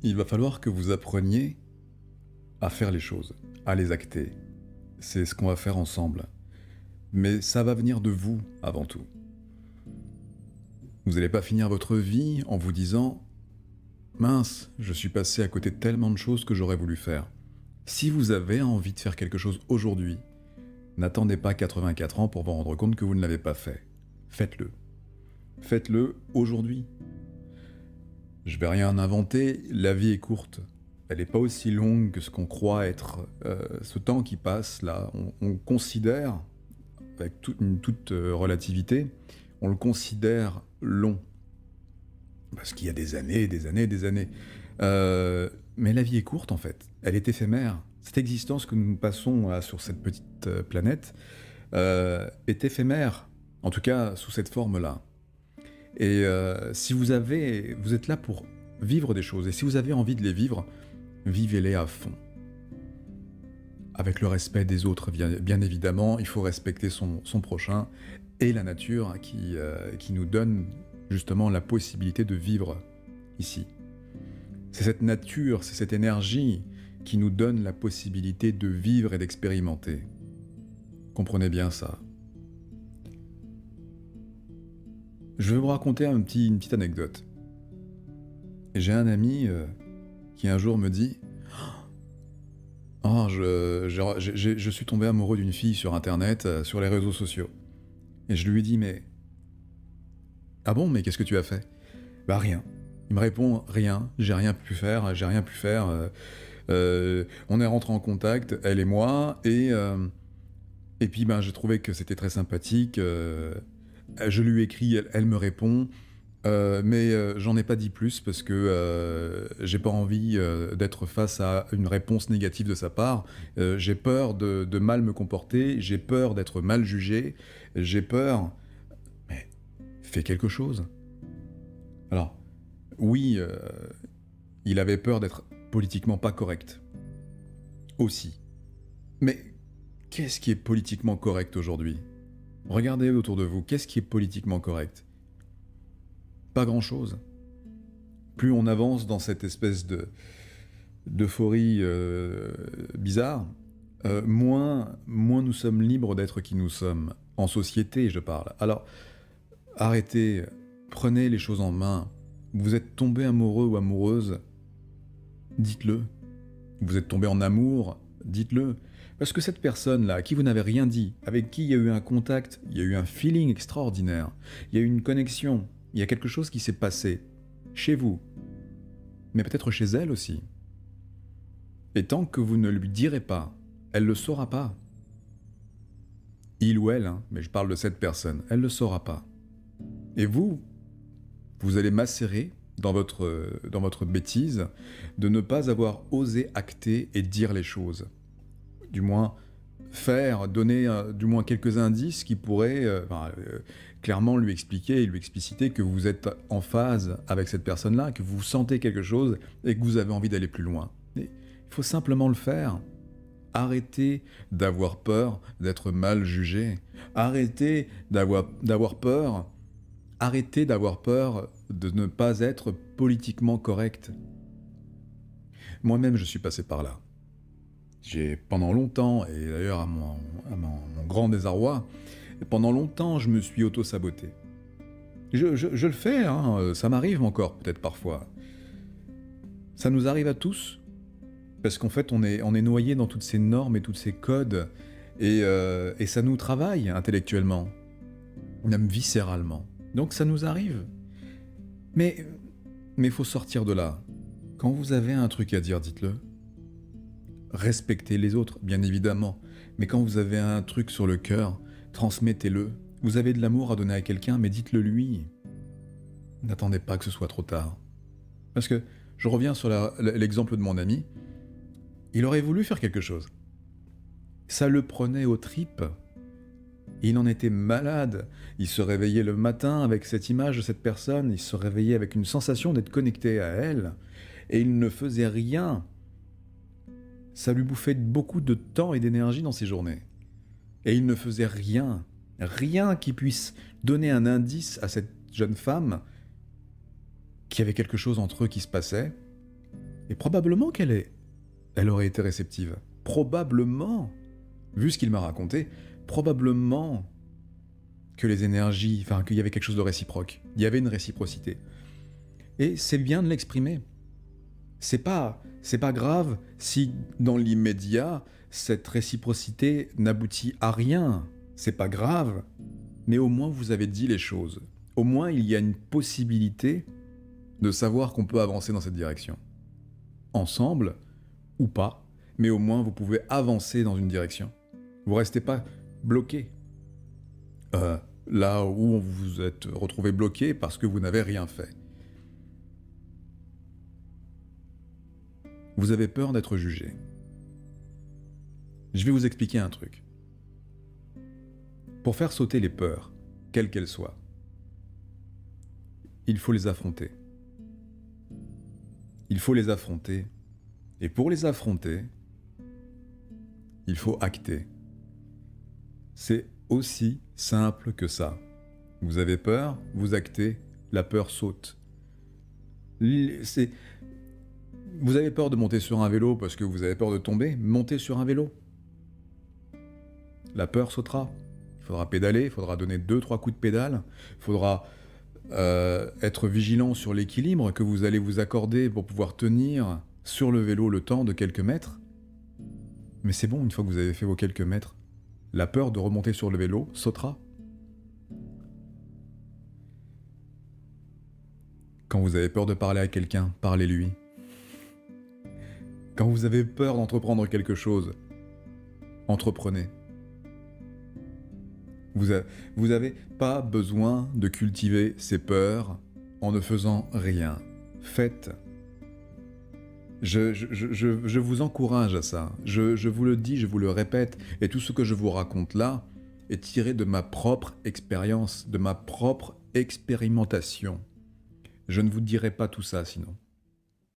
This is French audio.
Il va falloir que vous appreniez à faire les choses, à les acter. C'est ce qu'on va faire ensemble. Mais ça va venir de vous avant tout. Vous n'allez pas finir votre vie en vous disant « Mince, je suis passé à côté de tellement de choses que j'aurais voulu faire ». Si vous avez envie de faire quelque chose aujourd'hui, n'attendez pas 84 ans pour vous rendre compte que vous ne l'avez pas fait. Faites-le. Faites-le aujourd'hui. Je vais rien inventer, la vie est courte. Elle n'est pas aussi longue que ce qu'on croit être. Ce temps qui passe, là, on considère, avec toute relativité, on le considère long. Parce qu'il y a des années, des années, des années. Mais la vie est courte, en fait. Elle est éphémère. Cette existence que nous passons sur cette petite planète est éphémère. En tout cas, sous cette forme-là. Et si vous êtes là pour vivre des choses, et si vous avez envie de les vivre, vivez-les à fond. Avec le respect des autres, bien évidemment, il faut respecter son prochain et la nature qui nous donne justement la possibilité de vivre ici. C'est cette nature, c'est cette énergie qui nous donne la possibilité de vivre et d'expérimenter. Comprenez bien ça. Je vais vous raconter une petite anecdote. J'ai un ami qui un jour me dit « Oh, je suis tombé amoureux d'une fille sur Internet, sur les réseaux sociaux. » Et je lui dis « Mais... Ah bon, mais qu'est-ce que tu as fait ?»« Bah rien. » Il me répond « Rien, j'ai rien pu faire. On est rentré en contact, elle et moi, et puis ben, j'ai trouvé que c'était très sympathique. Je lui écris, elle me répond, mais j'en ai pas dit plus parce que j'ai pas envie d'être face à une réponse négative de sa part. J'ai peur de mal me comporter, j'ai peur d'être mal jugé, j'ai peur... Mais fais quelque chose. Alors, oui, il avait peur d'être politiquement pas correct. Aussi. Mais qu'est-ce qui est politiquement correct aujourd'hui ? Regardez autour de vous, qu'est-ce qui est politiquement correct ? Pas grand-chose. Plus on avance dans cette espèce d'euphorie bizarre, moins nous sommes libres d'être qui nous sommes. En société, je parle. Alors, arrêtez, prenez les choses en main. Vous êtes tombé amoureux ou amoureuse, dites-le. Vous êtes tombé en amour, dites-le. Parce que cette personne-là, à qui vous n'avez rien dit, avec qui il y a eu un contact, il y a eu un feeling extraordinaire, il y a eu une connexion, il y a quelque chose qui s'est passé, chez vous, mais peut-être chez elle aussi. Et tant que vous ne lui direz pas, elle ne le saura pas. Il ou elle, hein, mais je parle de cette personne, elle ne le saura pas. Et vous allez macérer dans votre bêtise de ne pas avoir osé acter et dire les choses. Du moins, donner du moins quelques indices qui pourraient clairement lui expliquer et lui expliciter que vous êtes en phase avec cette personne-là, que vous sentez quelque chose et que vous avez envie d'aller plus loin. Il faut simplement le faire. Arrêtez d'avoir peur d'être mal jugé. Arrêtez d'avoir peur. Arrêtez d'avoir peur de ne pas être politiquement correct. Moi-même, je suis passé par là. J'ai pendant longtemps, et d'ailleurs à mon grand désarroi, pendant longtemps je me suis auto-saboté. Je le fais, hein, ça m'arrive encore peut-être parfois. Ça nous arrive à tous, parce qu'en fait on est noyé dans toutes ces normes et tous ces codes, et ça nous travaille intellectuellement, même viscéralement. Donc ça nous arrive. Mais faut sortir de là. Quand vous avez un truc à dire, dites-le. Respectez les autres, bien évidemment, mais quand vous avez un truc sur le cœur, transmettez-le. Vous avez de l'amour à donner à quelqu'un, mais dites-le lui. N'attendez pas que ce soit trop tard. Parce que, je reviens sur l'exemple de mon ami, il aurait voulu faire quelque chose. Ça le prenait aux tripes. Il en était malade. Il se réveillait le matin avec cette image de cette personne, il se réveillait avec une sensation d'être connecté à elle, et il ne faisait rien. Ça lui bouffait beaucoup de temps et d'énergie dans ses journées. Et il ne faisait rien qui puisse donner un indice à cette jeune femme qu'il y avait quelque chose entre eux qui se passait. Et probablement elle aurait été réceptive. Probablement, vu ce qu'il m'a raconté, probablement que les énergies, enfin qu'il y avait quelque chose de réciproque. Il y avait une réciprocité. Et c'est bien de l'exprimer. C'est pas grave si dans l'immédiat, cette réciprocité n'aboutit à rien. C'est pas grave. Mais au moins vous avez dit les choses. Au moins il y a une possibilité de savoir qu'on peut avancer dans cette direction. Ensemble, ou pas, mais au moins vous pouvez avancer dans une direction. Vous restez pas bloqué. Là où vous vous êtes retrouvé bloqué parce que vous n'avez rien fait. Vous avez peur d'être jugé. Je vais vous expliquer un truc. Pour faire sauter les peurs, quelles qu'elles soient, il faut les affronter. Il faut les affronter. Et pour les affronter, il faut acter. C'est aussi simple que ça. Vous avez peur, vous actez, la peur saute. Vous avez peur de monter sur un vélo parce que vous avez peur de tomber, montez sur un vélo. La peur sautera. Il faudra pédaler, il faudra donner 2-3 coups de pédale, il faudra être vigilant sur l'équilibre que vous allez vous accorder pour pouvoir tenir sur le vélo le temps de quelques mètres. Mais c'est bon, une fois que vous avez fait vos quelques mètres, la peur de remonter sur le vélo sautera. Quand vous avez peur de parler à quelqu'un, parlez-lui. Quand vous avez peur d'entreprendre quelque chose, entreprenez. Vous n'avez pas besoin de cultiver ces peurs en ne faisant rien. Faites. Je vous encourage à ça. Je vous le dis, je vous le répète, et tout ce que je vous raconte là est tiré de ma propre expérience, de ma propre expérimentation. Je ne vous dirai pas tout ça sinon.